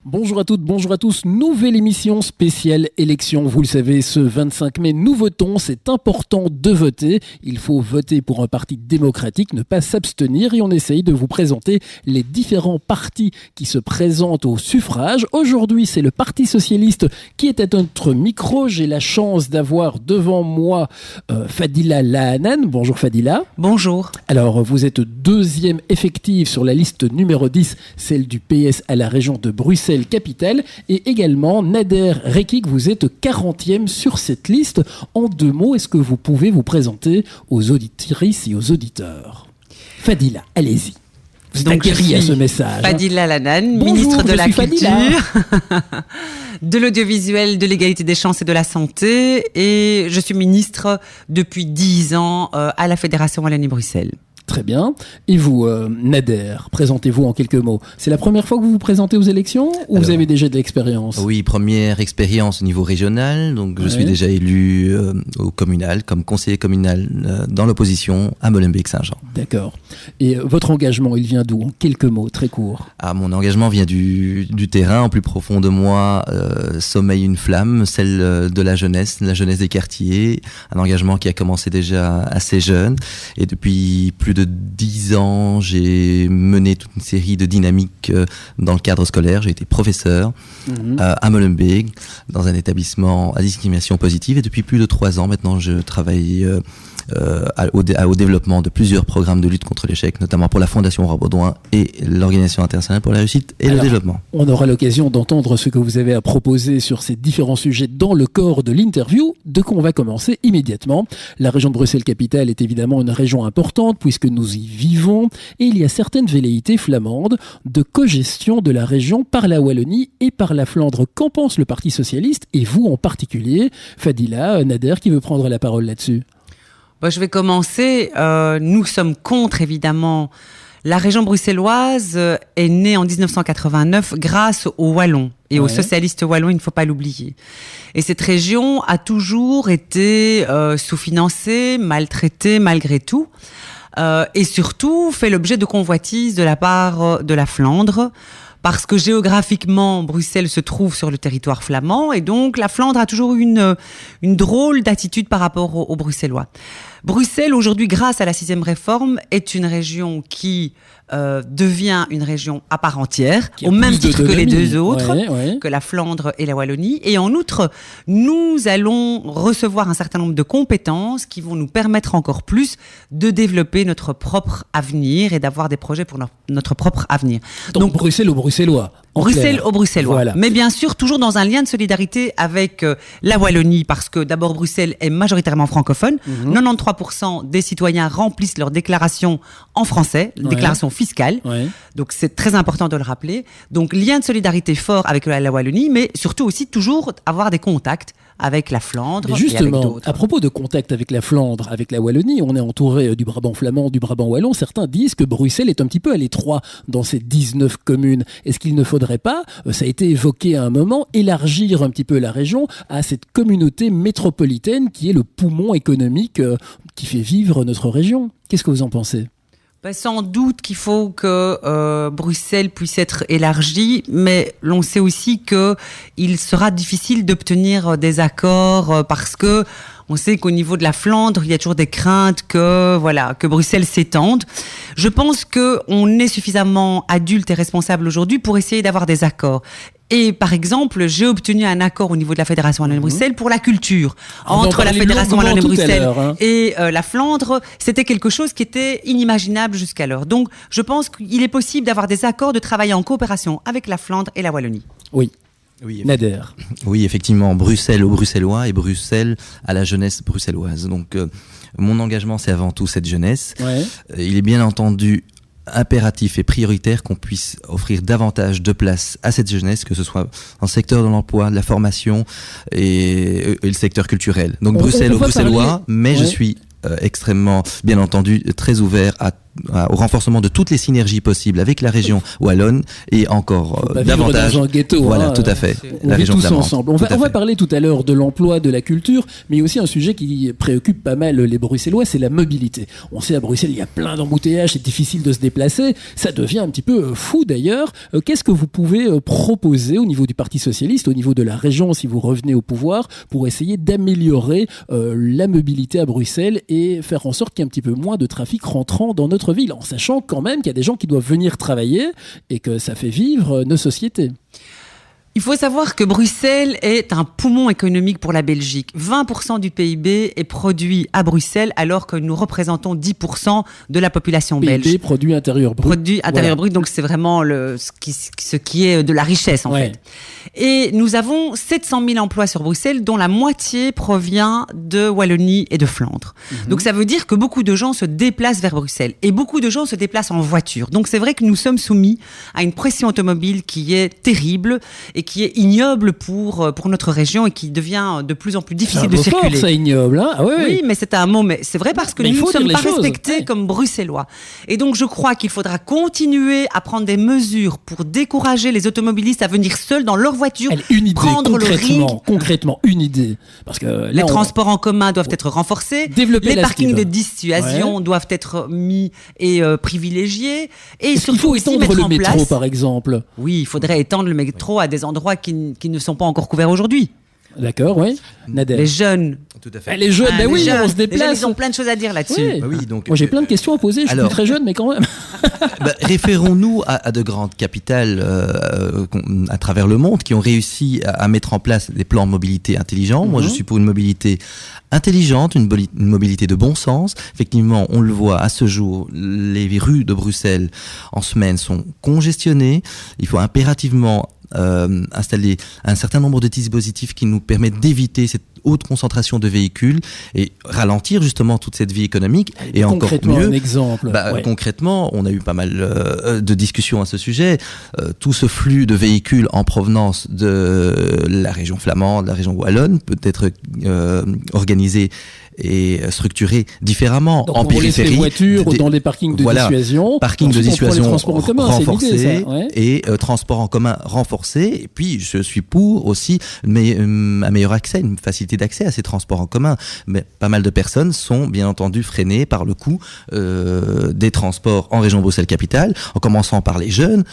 Bonjour à toutes, bonjour à tous. Nouvelle émission spéciale élection. Vous le savez, ce 25 mai, nous votons. C'est important de voter. Il faut voter pour un parti démocratique, ne pas s'abstenir. Et on essaye de vous présenter les différents partis qui se présentent au suffrage. Aujourd'hui, c'est le Parti socialiste qui est à notre micro. J'ai la chance d'avoir devant moi Fadila Lahanan. Bonjour Fadila. Bonjour. Alors, vous êtes deuxième effective sur la liste numéro 10, celle du PS à la région de Bruxelles capitale, et également Nader Rekik, vous êtes 40e sur cette liste. En deux mots, est-ce que vous pouvez vous présenter aux auditrices et aux auditeurs? Fadila, allez-y. Vous êtes aguerrie à ce message. Fadila Lahanan, Bonjour, ministre de la Culture, de l'audiovisuel, de l'égalité des chances et de la santé, et je suis ministre depuis 10 ans à la Fédération Wallonie-Bruxelles. Très bien. Et vous, Nader, présentez-vous en quelques mots. C'est la première fois que vous vous présentez aux élections ou vous avez déjà de l'expérience? Oui, première expérience au niveau régional. Donc, je suis déjà élu au communal, comme conseiller communal dans l'opposition à Molenbeek-Saint-Jean. D'accord. Et votre engagement, il vient d'où? En quelques mots, très court. Mon engagement vient du terrain. En plus profond de moi sommeille une flamme, celle de la jeunesse des quartiers. Un engagement qui a commencé déjà assez jeune. Et depuis plus de 10 ans, j'ai mené toute une série de dynamiques dans le cadre scolaire. J'ai été professeur à Molenbeek, dans un établissement à discrimination positive. Et depuis plus de 3 ans maintenant, je travaille au développement de plusieurs programmes de lutte contre l'échec, notamment pour la Fondation Roi Baudouin et l'Organisation internationale pour la réussite et le développement. On aura l'occasion d'entendre ce que vous avez à proposer sur ces différents sujets dans le corps de l'interview. De quoi on va commencer immédiatement. La région de Bruxelles-Capitale est évidemment une région importante puisque nous y vivons et il y a certaines velléités flamandes de cogestion de la région par la Wallonie et par la Flandre. Qu'en pense le Parti socialiste et vous en particulier? Fadila, Nader, qui veut prendre la parole là-dessus? Je vais commencer. Nous sommes contre, évidemment. La région bruxelloise est née en 1989 grâce aux Wallons et aux socialistes wallons, il ne faut pas l'oublier. Et cette région a toujours été sous-financée, maltraitée malgré tout, et surtout fait l'objet de convoitises de la part de la Flandre, parce que géographiquement, Bruxelles se trouve sur le territoire flamand, et donc la Flandre a toujours eu une drôle d'attitude par rapport aux Bruxellois. Bruxelles, aujourd'hui, grâce à la 6e réforme, est une région qui devient une région à part entière, au même titre que les deux autres, que la Flandre et la Wallonie. Et en outre, nous allons recevoir un certain nombre de compétences qui vont nous permettre encore plus de développer notre propre avenir et d'avoir des projets pour notre propre avenir. Donc Bruxelles aux Bruxellois. Bruxelles aux Bruxellois. Voilà. Mais bien sûr, toujours dans un lien de solidarité avec la Wallonie, parce que d'abord, Bruxelles est majoritairement francophone. 93% des citoyens remplissent leur déclaration en français, déclaration fiscale. Donc, c'est très important de le rappeler. Donc, lien de solidarité fort avec la Wallonie, mais surtout aussi toujours avoir des contacts avec la Flandre. Mais justement, et avec d'autres. à propos de contact avec la Flandre, avec la Wallonie, on est entouré du Brabant flamand, du Brabant wallon. Certains disent que Bruxelles est un petit peu à l'étroit dans ces 19 communes. Est-ce qu'il ne faudrait pas, ça a été évoqué à un moment, élargir un petit peu la région à cette communauté métropolitaine qui est le poumon économique qui fait vivre notre région? Qu'est-ce que vous en pensez? Sans doute qu'il faut que Bruxelles puisse être élargie, mais l'on sait aussi qu'il sera difficile d'obtenir des accords parce que on sait qu'au niveau de la Flandre, il y a toujours des craintes que Bruxelles s'étende. Je pense qu'on est suffisamment adulte et responsable aujourd'hui pour essayer d'avoir des accords. Et par exemple, j'ai obtenu un accord au niveau de la Fédération Wallonie-Bruxelles pour la culture. Entre la Fédération Wallonie-Bruxelles et la Flandre, c'était quelque chose qui était inimaginable jusqu'alors. Donc, je pense qu'il est possible d'avoir des accords, de travailler en coopération avec la Flandre et la Wallonie. Oui. Nader. Oui, effectivement, Bruxelles aux Bruxellois et Bruxelles à la jeunesse bruxelloise. Donc, mon engagement, c'est avant tout cette jeunesse. Il est bien entendu impératif et prioritaire qu'on puisse offrir davantage de place à cette jeunesse, que ce soit dans le secteur de l'emploi, de la formation et le secteur culturel. Donc Bruxelles aux Bruxellois, mais je suis extrêmement, bien entendu, très ouvert à au renforcement de toutes les synergies possibles avec la région wallonne et encore davantage dans un ghetto. Voilà, tout à fait. La région flamande. Ensemble. On va parler tout à l'heure de l'emploi, de la culture, mais il y a aussi un sujet qui préoccupe pas mal les Bruxellois, c'est la mobilité. On sait à Bruxelles, il y a plein d'embouteillages, c'est difficile de se déplacer. Ça devient un petit peu fou d'ailleurs. Qu'est-ce que vous pouvez proposer au niveau du Parti socialiste, au niveau de la région, si vous revenez au pouvoir, pour essayer d'améliorer la mobilité à Bruxelles et faire en sorte qu'il y ait un petit peu moins de trafic rentrant dans notre ville, en sachant quand même qu'il y a des gens qui doivent venir travailler et que ça fait vivre nos sociétés. Il faut savoir que Bruxelles est un poumon économique pour la Belgique. 20% du PIB est produit à Bruxelles, alors que nous représentons 10% de la population belge. PIB, produit intérieur brut. Produit intérieur brut, donc c'est vraiment ce qui est de la richesse en fait. Et nous avons 700 000 emplois sur Bruxelles, dont la moitié provient de Wallonie et de Flandre. Donc ça veut dire que beaucoup de gens se déplacent vers Bruxelles. Et beaucoup de gens se déplacent en voiture. Donc c'est vrai que nous sommes soumis à une pression automobile qui est terrible et qui est ignoble pour notre région et qui devient de plus en plus difficile de circuler. C'est ignoble, hein? Oui, mais c'est un mot, mais c'est vrai parce que nous ne sommes pas respectés comme Bruxellois. Et donc je crois qu'il faudra continuer à prendre des mesures pour décourager les automobilistes à venir seuls dans leur voiture, prendre le ring. Concrètement, une idée. Parce que là, les transports en commun doivent être renforcés, les parkings de dissuasion doivent être mis et privilégiés. Et surtout, il faut étendre le métro, par exemple. Oui, il faudrait étendre le métro à des endroits qui ne sont pas encore couverts aujourd'hui. D'accord, oui. Nader. Les jeunes. Tout à fait. Les jeunes, on se déplace. Les jeunes, ils ont plein de choses à dire là-dessus. Oui. Donc, moi, j'ai plein de questions à poser. Je suis plus très jeune, mais quand même. Référons-nous à de grandes capitales à travers le monde qui ont réussi à mettre en place des plans de mobilité intelligents. Moi, je suis pour une mobilité intelligente, une mobilité de bon sens. Effectivement, on le voit à ce jour, les rues de Bruxelles en semaine sont congestionnées. Il faut impérativement installer un certain nombre de dispositifs qui nous permettent d'éviter cette haute concentration de véhicules et ralentir justement toute cette vie économique. Et encore mieux, un exemple. Concrètement, on a eu pas mal de discussions à ce sujet. Tout ce flux de véhicules en provenance de la région flamande, de la région wallonne, peut être organisé et structuré différemment. Donc en périphérie, les voitures dans des parkings de dissuasion, parking de dissuasion renforcés et transport en commun renforcé. Et puis je suis pour aussi un meilleur accès, une facilité d'accès à ces transports en commun. Mais pas mal de personnes sont bien entendu freinées par le coût des transports en région Bruxelles-Capitale, en commençant par les jeunes,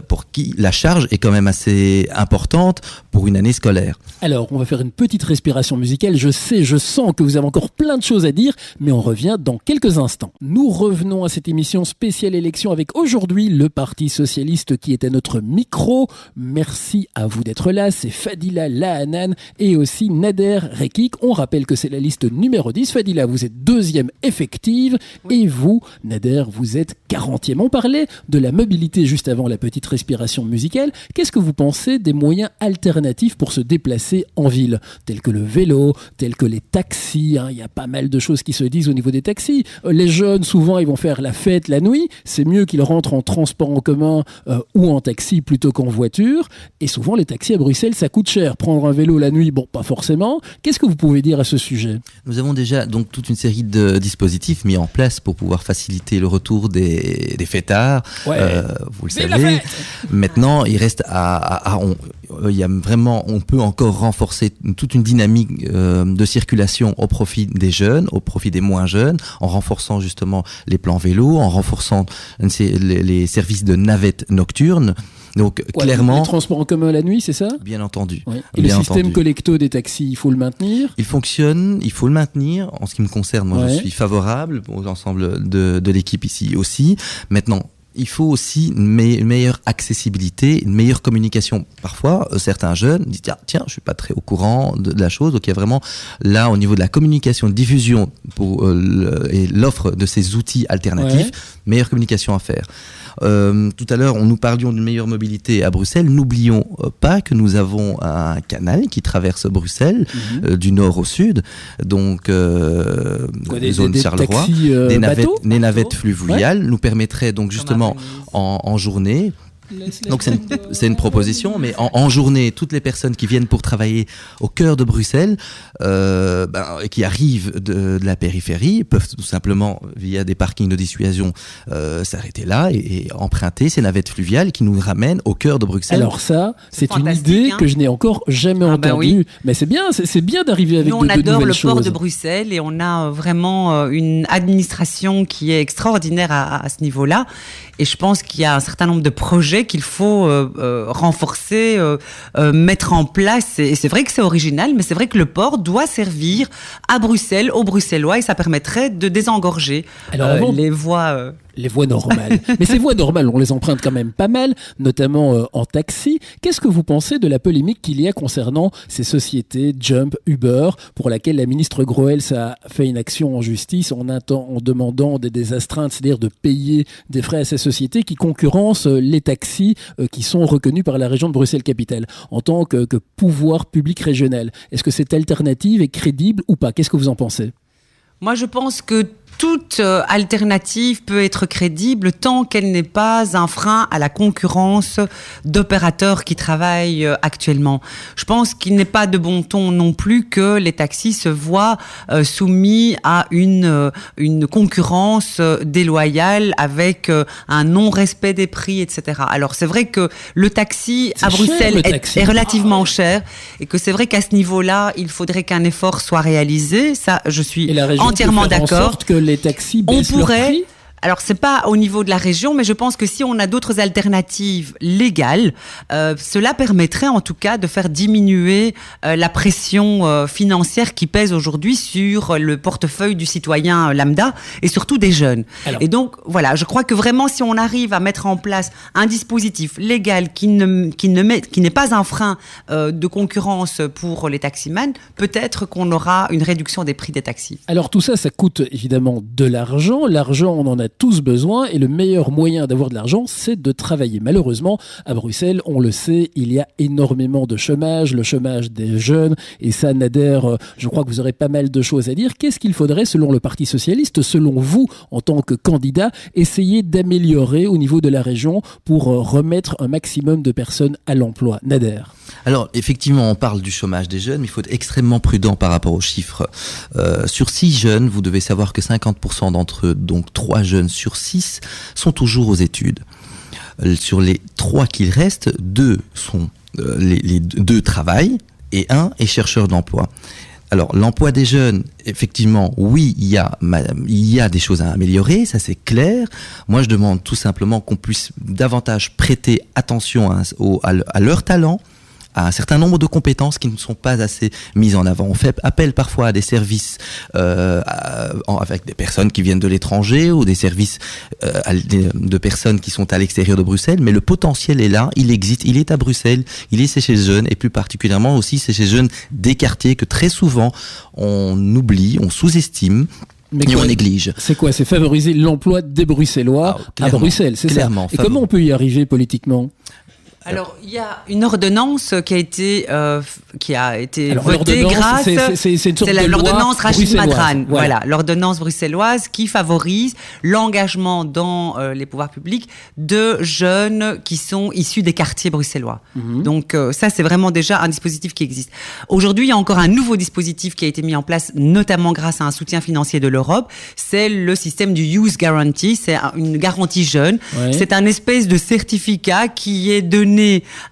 pour qui la charge est quand même assez importante pour une année scolaire. Alors, on va faire une petite respiration musicale. Je sens que vous avez encore plein de choses à dire, mais on revient dans quelques instants. Nous revenons à cette émission spéciale élection avec aujourd'hui le Parti Socialiste qui est à notre micro. Merci à vous d'être là. C'est Fadila Lahanan et aussi Nader Rekik. On rappelle que c'est la liste numéro 10. Fadila, vous êtes deuxième effective et vous, Nader, vous êtes 40e. On parlait de la mobilité juste avant la petite respiration musicale. Qu'est-ce que vous pensez des moyens alternatifs pour se déplacer en ville, tels que le vélo, tels que les taxis? Il y a pas mal de choses qui se disent au niveau des taxis. Les jeunes, souvent, ils vont faire la fête la nuit. C'est mieux qu'ils rentrent en transport en commun ou en taxi plutôt qu'en voiture. Et souvent, les taxis à Bruxelles, ça coûte cher. Prendre un vélo la nuit, bon, pas forcément. Qu'est-ce que vous pouvez dire à ce sujet? Nous avons déjà donc toute une série de dispositifs mis en place pour pouvoir faciliter le retour des fêtards. Vous le savez. Maintenant, il reste on peut encore renforcer toute une dynamique de circulation au profit des jeunes, au profit des moins jeunes, en renforçant justement les plans vélo, en renforçant les services de navettes nocturnes. Donc clairement, les transports en commun la nuit, c'est ça? Bien entendu. Et le système collecto des taxis, il faut le maintenir? Il fonctionne, il faut le maintenir. En ce qui me concerne, moi je suis favorable aux ensembles de l'équipe ici aussi. Maintenant, il faut aussi une meilleure accessibilité, une meilleure communication. Parfois, certains jeunes disent tiens, je suis pas très au courant de la chose. Donc il y a vraiment là au niveau de la communication, de diffusion et l'offre de ces outils alternatifs, meilleure communication à faire. Tout à l'heure, nous parlions d'une meilleure mobilité à Bruxelles. N'oublions pas que nous avons un canal qui traverse Bruxelles du nord au sud, donc zone Charleroi, des navettes fluviales nous permettraient donc justement en journée Donc c'est une proposition, mais en journée, toutes les personnes qui viennent pour travailler au cœur de Bruxelles, qui arrivent de la périphérie, peuvent tout simplement, via des parkings de dissuasion, s'arrêter là et emprunter ces navettes fluviales qui nous ramènent au cœur de Bruxelles. Alors ça, c'est une idée que je n'ai encore jamais entendue. Oui. Mais c'est bien d'arriver avec de nouvelles choses. Nous, on adore le port de Bruxelles et on a vraiment une administration qui est extraordinaire à ce niveau-là. Et je pense qu'il y a un certain nombre de projets qu'il faut renforcer, mettre en place. Et c'est vrai que c'est original, mais c'est vrai que le port doit servir à Bruxelles, aux Bruxellois, et ça permettrait de désengorger les voies... Les voies normales. Mais ces voies normales, on les emprunte quand même pas mal, notamment en taxi. Qu'est-ce que vous pensez de la polémique qu'il y a concernant ces sociétés, Jump, Uber, pour laquelle la ministre Groels a fait une action en justice en demandant des astreintes, c'est-à-dire de payer des frais à ces sociétés qui concurrencent les taxis qui sont reconnus par la région de Bruxelles-Capitale en tant que pouvoir public régional. Est-ce que cette alternative est crédible ou pas? Qu'est-ce que vous en pensez? Moi, je pense que toute alternative peut être crédible tant qu'elle n'est pas un frein à la concurrence d'opérateurs qui travaillent actuellement. Je pense qu'il n'est pas de bon ton non plus que les taxis se voient soumis à une concurrence déloyale avec un non-respect des prix, etc. Alors c'est vrai que le taxi à Bruxelles est relativement cher et que c'est vrai qu'à ce niveau-là, il faudrait qu'un effort soit réalisé. Ça, je suis entièrement d'accord. Les taxis baissent leur prix. Alors, c'est pas au niveau de la région, mais je pense que si on a d'autres alternatives légales, cela permettrait en tout cas de faire diminuer la pression financière qui pèse aujourd'hui sur le portefeuille du citoyen lambda et surtout des jeunes. Et donc, voilà, je crois que vraiment, si on arrive à mettre en place un dispositif légal qui n'est pas un frein de concurrence pour les taximans, peut-être qu'on aura une réduction des prix des taxis. Alors, tout ça, ça coûte évidemment de l'argent. L'argent, on en a tous besoin et le meilleur moyen d'avoir de l'argent, c'est de travailler. Malheureusement, à Bruxelles, on le sait, il y a énormément de chômage, le chômage des jeunes, et ça, Nader, je crois que vous aurez pas mal de choses à dire. Qu'est-ce qu'il faudrait, selon le Parti Socialiste, selon vous, en tant que candidat, essayer d'améliorer au niveau de la région pour remettre un maximum de personnes à l'emploi? Nader. Alors, effectivement, on parle du chômage des jeunes, mais il faut être extrêmement prudent par rapport aux chiffres. Sur 6 jeunes, vous devez savoir que 50% d'entre eux, donc 3 jeunes sur 6, sont toujours aux études. Sur les 3 qu'il reste, 2 sont les 2 travaillent et 1 est chercheur d'emploi. Alors, l'emploi des jeunes, effectivement, oui, il y a des choses à améliorer, ça c'est clair. Moi, je demande tout simplement qu'on puisse davantage prêter attention à leurs talents, à un certain nombre de compétences qui ne sont pas assez mises en avant. On fait appel parfois à des services avec des personnes qui viennent de l'étranger ou des services de personnes qui sont à l'extérieur de Bruxelles, mais le potentiel est là, il existe, il est à Bruxelles, il est chez les jeunes et plus particulièrement aussi c'est chez les jeunes des quartiers que très souvent on oublie, on sous-estime. Mais on néglige. C'est quoi? C'est favoriser l'emploi des Bruxellois à Bruxelles, c'est ça? Et comment on peut y arriver politiquement? Alors, il y a une ordonnance qui a été votée grâce... C'est l'ordonnance Rachid Matran. Voilà, l'ordonnance bruxelloise qui favorise l'engagement dans les pouvoirs publics de jeunes qui sont issus des quartiers bruxellois. Donc, ça, c'est vraiment déjà un dispositif qui existe. Aujourd'hui, il y a encore un nouveau dispositif qui a été mis en place, notamment grâce à un soutien financier de l'Europe. C'est le système du Youth Guarantee. C'est une garantie jeune. Ouais. C'est un espèce de certificat qui est donné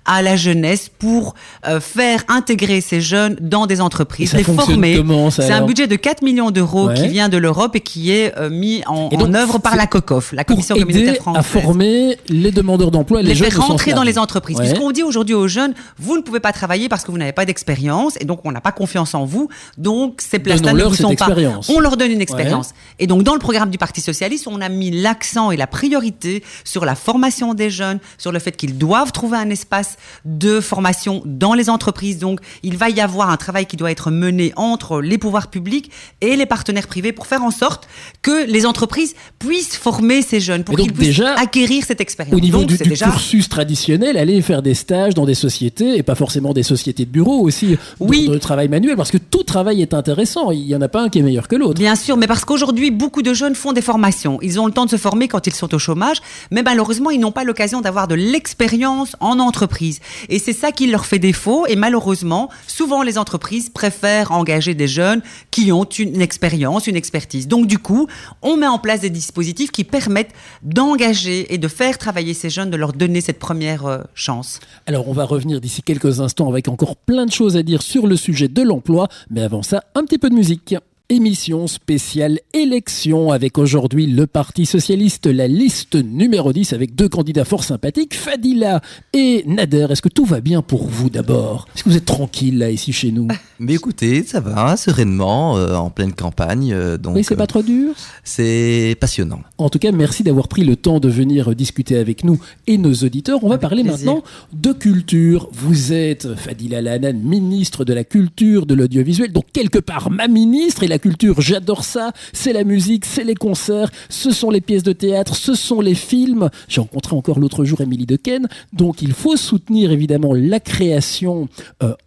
à la jeunesse pour faire intégrer ces jeunes dans des entreprises, les former. C'est un budget de 4 millions d'euros qui vient de l'Europe et qui est mis en œuvre par la COCOF, la Commission communautaire française. À former les demandeurs d'emploi, les jeunes faire rentrer dans les entreprises. Puisqu'on dit aujourd'hui aux jeunes, vous ne pouvez pas travailler parce que vous n'avez pas d'expérience et donc on n'a pas confiance en vous. Donc ces places-là ne vous sont pas. On leur donne une expérience. Et donc dans le programme du Parti Socialiste, on a mis l'accent et la priorité sur la formation des jeunes, sur le fait qu'ils doivent trouver trouver un espace de formation dans les entreprises. Donc, il va y avoir un travail qui doit être mené entre les pouvoirs publics et les partenaires privés pour faire en sorte que les entreprises puissent former ces jeunes, pour qu'ils puissent acquérir cette expérience. Au niveau du cursus traditionnel, aller faire des stages dans des sociétés, et pas forcément des sociétés de bureau aussi, dans le travail manuel, parce que tout travail est intéressant. Il n'y en a pas un qui est meilleur que l'autre. Bien sûr, mais parce qu'aujourd'hui, beaucoup de jeunes font des formations. Ils ont le temps de se former quand ils sont au chômage, mais malheureusement, ils n'ont pas l'occasion d'avoir de l'expérience en entreprise. Et c'est ça qui leur fait défaut. Et malheureusement, souvent, les entreprises préfèrent engager des jeunes qui ont une expérience, une expertise. Donc, du coup, on met en place des dispositifs qui permettent d'engager et de faire travailler ces jeunes, de leur donner cette première chance. Alors, on va revenir d'ici quelques instants avec encore plein de choses à dire sur le sujet de l'emploi. Mais avant ça, un petit peu de musique. Émission spéciale élection avec aujourd'hui le Parti Socialiste, la liste numéro 10 avec 2 candidats fort sympathiques, Fadila et Nader. Est-ce que tout va bien pour vous d'abord ? Est-ce que vous êtes tranquille là ici chez nous ? Mais écoutez, ça va, sereinement, en pleine campagne. Donc, mais c'est pas trop dur ? C'est passionnant. En tout cas, merci d'avoir pris le temps de venir discuter avec nous et nos auditeurs. On va parler maintenant de culture. Vous êtes Fadila Al-Hanan, ministre de la Culture, de l'Audiovisuel, donc quelque part ma ministre. Et la culture, j'adore ça. C'est la musique, c'est les concerts, ce sont les pièces de théâtre, ce sont les films. J'ai rencontré encore l'autre jour Émilie Dequesne. Donc il faut soutenir évidemment la création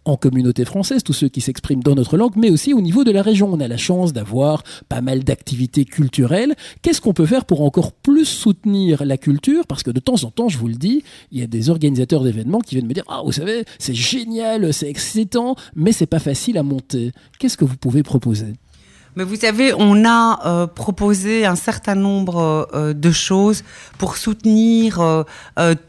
en communauté française, tous ceux qui s'expriment dans notre langue, mais aussi au niveau de la région. On a la chance d'avoir pas mal d'activités culturelles. Qu'est-ce qu'on peut faire pour encore plus soutenir la culture ? Parce que de temps en temps, je vous le dis, il y a des organisateurs d'événements qui viennent me dire « Ah, vous savez, c'est génial, c'est excitant, mais c'est pas facile à monter. » Qu'est-ce que vous pouvez proposer ? Mais vous savez, on a proposé un certain nombre de choses pour soutenir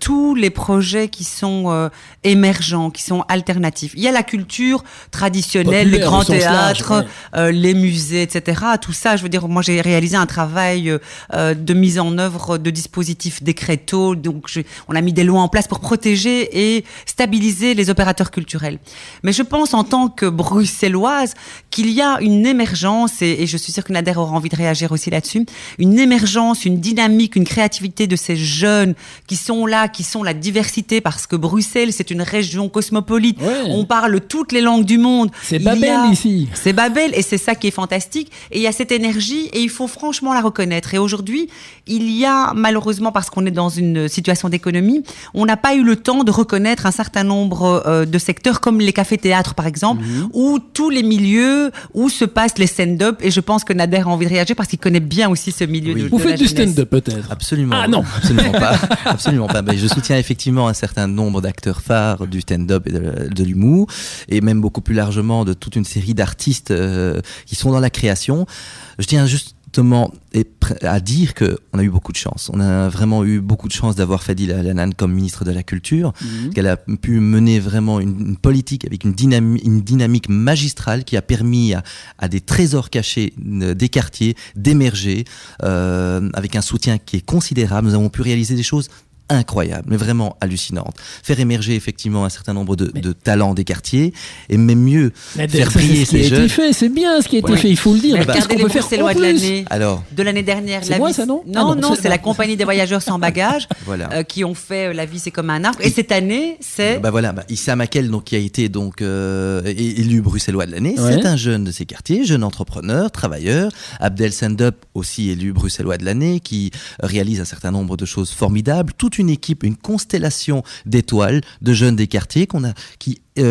tous les projets qui sont émergents, qui sont alternatifs. Il y a la culture traditionnelle, les grands théâtres, les musées, etc. Tout ça, je veux dire, moi j'ai réalisé un travail de mise en œuvre de dispositifs décrétaux. Donc on a mis des lois en place pour protéger et stabiliser les opérateurs culturels. Mais je pense en tant que bruxelloise qu'il y a une émergence, et je suis sûre que Nader aura envie de réagir aussi là-dessus, une émergence, une dynamique, une créativité de ces jeunes qui sont là, qui sont la diversité, parce que Bruxelles, c'est une région cosmopolite. Ouais. On parle toutes les langues du monde. C'est Babel ici. C'est Babel, et c'est ça qui est fantastique. Et il y a cette énergie, et il faut franchement la reconnaître. Et aujourd'hui, il y a, malheureusement, parce qu'on est dans une situation d'économie, on n'a pas eu le temps de reconnaître un certain nombre de secteurs, comme les cafés-théâtres, par exemple, ou tous les milieux où se passent les stand-up. Et je pense que Nader a envie de réagir parce qu'il connaît bien aussi ce milieu de Vous faites du stand-up peut-être ? Absolument. Ah non, absolument pas. Absolument pas. Mais je soutiens effectivement un certain nombre d'acteurs phares du stand-up et de l'humour, et même beaucoup plus largement de toute une série d'artistes qui sont dans la création. Je tiens juste à dire qu'on a eu beaucoup de chance. On a vraiment eu beaucoup de chance d'avoir Fadila Al-Hanan comme ministre de la Culture, qu'elle a pu mener vraiment une politique avec une dynamique magistrale qui a permis à des trésors cachés des quartiers d'émerger avec un soutien qui est considérable. Nous avons pu réaliser des choses incroyable, mais vraiment hallucinante. Faire émerger effectivement un certain nombre de talents des quartiers, et même mieux, faire briller ces jeunes. C'est bien ce qui a été fait, il faut le dire. Qu'est-ce qu'on peut faire en plus ? De l'année dernière. C'est moi ça, non ? Non, c'est la compagnie des voyageurs sans bagages qui ont fait La vie c'est comme un arbre. Et cette année, c'est... Issa Makel, donc, qui a été élu bruxellois de l'année. Ouais. C'est un jeune de ces quartiers, jeune entrepreneur, travailleur. Abdel Sendup, aussi élu bruxellois de l'année, qui réalise un certain nombre de choses formidables. Toute une équipe, une constellation d'étoiles, de jeunes des quartiers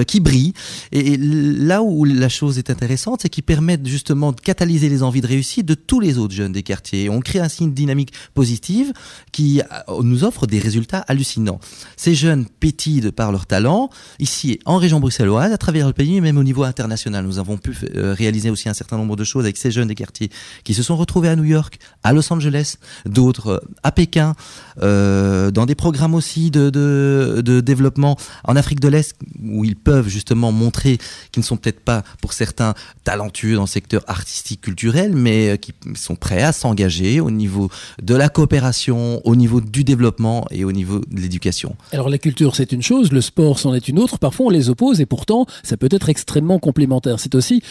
qui brillent. Et là où la chose est intéressante, c'est qu'ils permettent justement de catalyser les envies de réussite de tous les autres jeunes des quartiers. On crée ainsi une dynamique positive qui nous offre des résultats hallucinants. Ces jeunes pétillent de par leur talent, ici en région bruxelloise, à travers le pays, et même au niveau international. Nous avons pu réaliser aussi un certain nombre de choses avec ces jeunes des quartiers qui se sont retrouvés à New York, à Los Angeles, d'autres à Pékin, dans des programmes aussi de développement en Afrique de l'Est, où ils peuvent justement montrer qu'ils ne sont peut-être pas, pour certains, talentueux dans le secteur artistique, culturel, mais qui sont prêts à s'engager au niveau de la coopération, au niveau du développement et au niveau de l'éducation. Alors la culture, c'est une chose, le sport, c'en est une autre. Parfois, on les oppose et pourtant, ça peut être extrêmement complémentaire. C'est aussi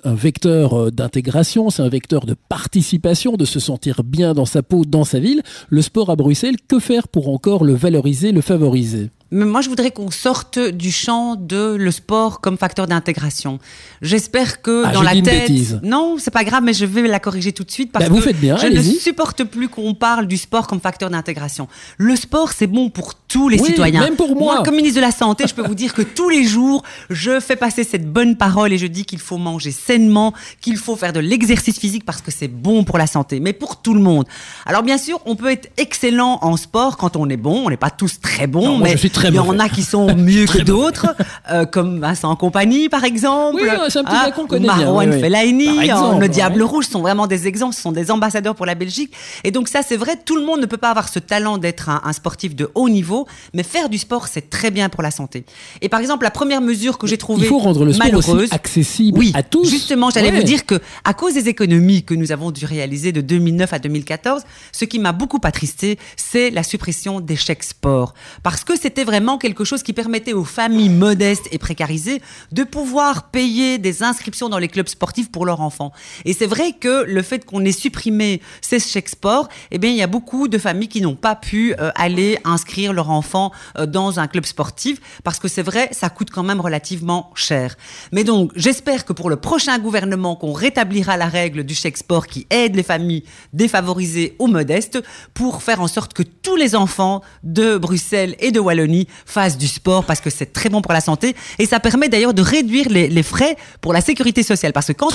un vecteur d'intégration, c'est un vecteur de participation, de se sentir bien dans sa peau, dans sa ville. Le sport à Bruxelles, que faire pour encore le valoriser, le favoriser ? Mais moi, je voudrais qu'on sorte du champ de le sport comme facteur d'intégration. J'espère que dans la tête... Non, c'est pas grave, mais je vais la corriger tout de suite parce vous faites bien, je ne supporte plus qu'on parle du sport comme facteur d'intégration. Le sport, c'est bon pour tous les citoyens. Même pour moi. Moi, comme ministre de la Santé, je peux vous dire que tous les jours, je fais passer cette bonne parole et je dis qu'il faut manger sainement, qu'il faut faire de l'exercice physique parce que c'est bon pour la santé, mais pour tout le monde. Alors bien sûr, on peut être excellent en sport quand on est bon. On n'est pas tous très bons, non, mais il y en a qui sont mieux que d'autres, comme Vincent Compagnie, par exemple. Oui, c'est un petit gars qu'on connaît Marwan bien. Fellaini, le Diable Rouge sont vraiment des exemples, ce sont des ambassadeurs pour la Belgique. Et donc ça, c'est vrai, tout le monde ne peut pas avoir ce talent d'être un sportif de haut niveau, mais faire du sport, c'est très bien pour la santé. Et par exemple, la première mesure que j'ai trouvée malheureuse... Il faut rendre le sport aussi accessible à tous. Justement, j'allais vous dire que à cause des économies que nous avons dû réaliser de 2009 à 2014, ce qui m'a beaucoup attristé, c'est la suppression des chèques sport. Parce que c'était vraiment quelque chose qui permettait aux familles modestes et précarisées de pouvoir payer des inscriptions dans les clubs sportifs pour leurs enfants. Et c'est vrai que le fait qu'on ait supprimé ces chèques sport, eh bien, il y a beaucoup de familles qui n'ont pas pu aller inscrire leur enfant dans un club sportif parce que c'est vrai, ça coûte quand même relativement cher. Mais donc, j'espère que pour le prochain gouvernement, qu'on rétablira la règle du chèque sport qui aide les familles défavorisées aux modestes pour faire en sorte que tous les enfants de Bruxelles et de Wallonie fassent du sport parce que c'est très bon pour la santé et ça permet d'ailleurs de réduire les frais pour la sécurité sociale parce que quand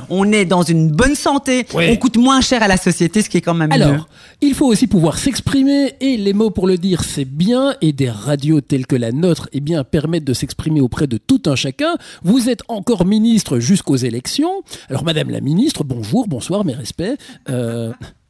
on est dans une bonne santé, on coûte moins cher à la société, ce qui est quand même mieux. Alors, il faut aussi pouvoir s'exprimer et les mots pour le dire, c'est bien et des radios telles que la nôtre permettent de s'exprimer auprès de tout un chacun. Vous êtes encore ministre jusqu'aux élections. Alors, Madame la ministre, bonjour, bonsoir, mes respects.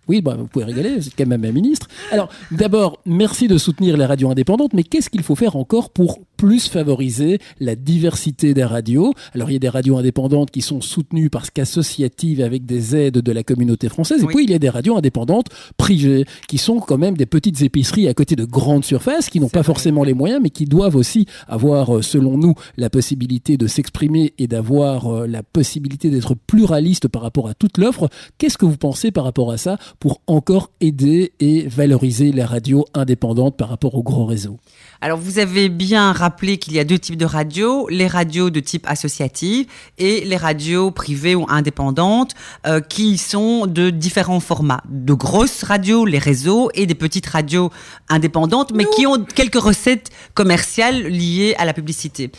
Oui, vous pouvez rigoler, vous êtes quand même un ministre. Alors, d'abord, merci de soutenir les radios indépendantes, mais qu'est-ce qu'il faut faire encore pour plus favoriser la diversité des radios ? Alors, il y a des radios indépendantes qui sont soutenues parce qu'associatives avec des aides de la communauté française, et puis il y a des radios indépendantes privées, qui sont quand même des petites épiceries à côté de grandes surfaces, qui n'ont pas forcément les moyens, mais qui doivent aussi avoir, selon nous, la possibilité de s'exprimer et d'avoir la possibilité d'être pluraliste par rapport à toute l'offre. Qu'est-ce que vous pensez par rapport à ça pour encore aider et valoriser les radios indépendantes par rapport aux gros réseaux? Alors, vous avez bien rappelé qu'il y a deux types de radios, les radios de type associative et les radios privées ou indépendantes qui sont de différents formats. De grosses radios, les réseaux, et des petites radios indépendantes, mais qui ont quelques recettes commerciales liées à la publicité.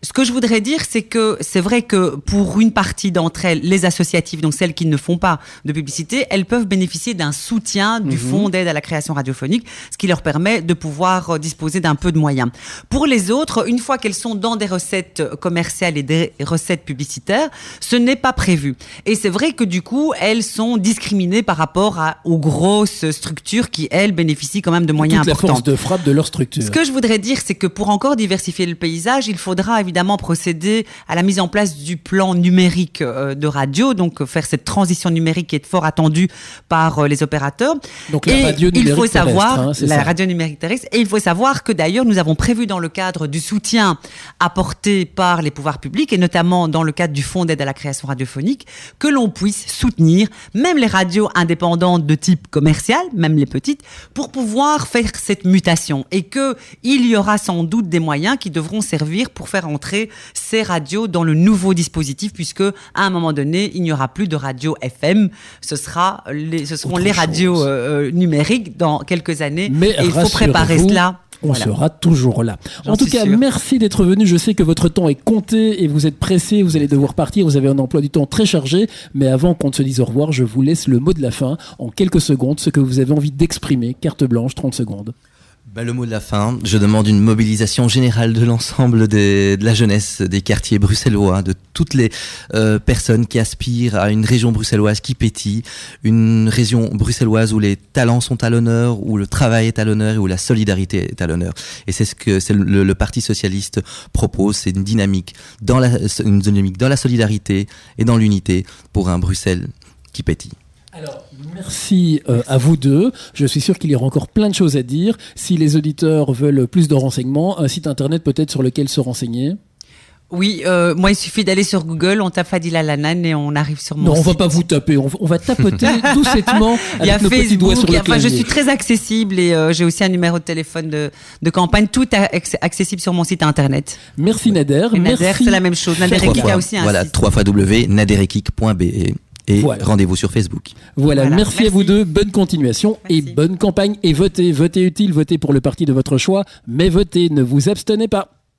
Ce que je voudrais dire, c'est que c'est vrai que pour une partie d'entre elles, les associatives, donc celles qui ne font pas de publicité, elles peuvent bénéficier d'un soutien du Fonds d'aide à la création radiophonique, ce qui leur permet de pouvoir disposer d'un peu de moyens. Pour les autres, une fois qu'elles sont dans des recettes commerciales et des recettes publicitaires, ce n'est pas prévu. Et c'est vrai que du coup, elles sont discriminées par rapport aux grosses structures qui, elles, bénéficient quand même de moyens importants. Toute la force de frappe de leur structure. Ce que je voudrais dire, c'est que pour encore diversifier le paysage, il faudra évidemment procéder à la mise en place du plan numérique de radio, donc faire cette transition numérique qui est fort attendue par les opérateurs. Donc la radio numérique terrestre, la radio numérique terrestre. Et il faut savoir que d'ailleurs, nous avons prévu dans le cadre du soutien apporté par les pouvoirs publics, et notamment dans le cadre du Fonds d'aide à la création radiophonique, que l'on puisse soutenir même les radios indépendantes de type commercial, même les petites, pour pouvoir faire cette mutation. Et qu'il y aura sans doute des moyens qui devront servir pour faire entrer ces radios dans le nouveau dispositif, puisque à un moment donné, il n'y aura plus de radio FM, ce seront les radios numériques dans quelques années. Mais et il faut préparer cela. On sera toujours là. En tout cas, merci d'être venu. Je sais que votre temps est compté et vous êtes pressé, vous allez devoir partir, vous avez un emploi du temps très chargé. Mais avant qu'on ne se dise au revoir, je vous laisse le mot de la fin en quelques secondes, ce que vous avez envie d'exprimer. Carte blanche, 30 secondes. Le mot de la fin, je demande une mobilisation générale de l'ensemble de la jeunesse des quartiers bruxellois, de toutes les personnes qui aspirent à une région bruxelloise qui pétille, une région bruxelloise où les talents sont à l'honneur, où le travail est à l'honneur et où la solidarité est à l'honneur. Et c'est ce que le Parti socialiste propose, c'est une dynamique dans la solidarité et dans l'unité pour un Bruxelles qui pétille. Alors, merci à vous deux. Je suis sûr qu'il y aura encore plein de choses à dire. Si les auditeurs veulent plus de renseignements, un site internet peut-être sur lequel se renseigner. Oui, moi il suffit d'aller sur Google, on tape Fadila Lanan et on arrive sur mon Non, on site. va pas vous taper, on va tapoter doucettement Il y a avec nos petits doigts sur Facebook, le clavier. je suis très accessible et j'ai aussi un numéro de téléphone de campagne, tout est accessible sur mon site internet. Merci Nader. Et Nader, Merci. c'est la même chose. Nader Ekik a aussi un Voilà, site. www.naderekik.be et Voilà. rendez-vous sur Facebook. Voilà, Voilà, merci à merci. vous deux, bonne continuation et Merci. bonne campagne. Et votez utile, votez pour le parti de votre choix, mais votez, ne vous abstenez pas.